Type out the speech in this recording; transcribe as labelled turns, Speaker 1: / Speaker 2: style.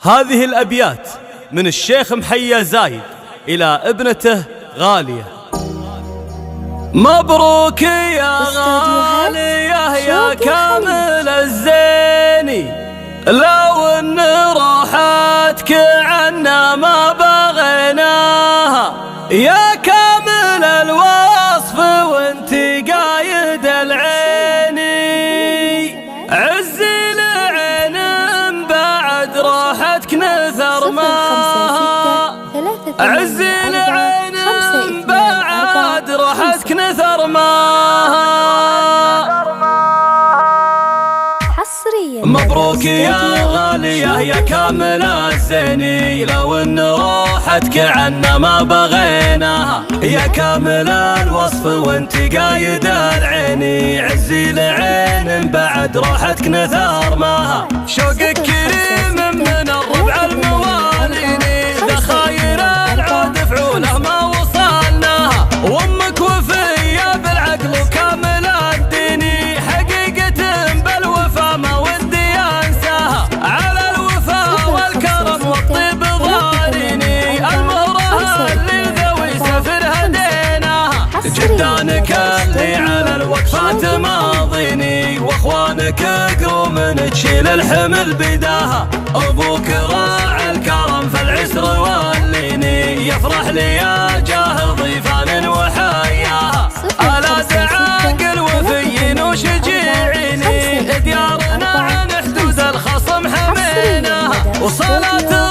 Speaker 1: هذه الأبيات من الشيخ محيا زايد إلى ابنته غالية. مبروك يا غالية يا كامل الزيني، لو ان راحتك عنا ما بغيناها، يا كامل الوصف وانت قايد العيني، عز العين بعد راحتك نثر ماها، عز العين بعد راحتك نثر ماها. مبروك يا غالية يا كامل الزيني، لو ان راحتك عنا ما بغيناها، يا كامل الوصف وانت قايد العيني، عزي العين بعد راحتك نثار ماها. شوقك كريم من الربع المواليني، ذخاير العود فعوله ما وصلناها، وامك وفيه بالعقل وكامل الديني، حقيقة بالوفا ما ودي انساها، على الوفا والكرم والطيب ضاريني، المهرة اللي ذوي سفر هديناها، جدانك اللي على الوقفات ماضيني، واخوانك قوم تشيل الحمل بداها، ابوك راعي الكرم في العسر والليني، يفرح لي يا جاه ضيفان وحياها، الا عاقل وفي وشجيعيني، ديارنا عن حدود الخصم حميناها، وصلاة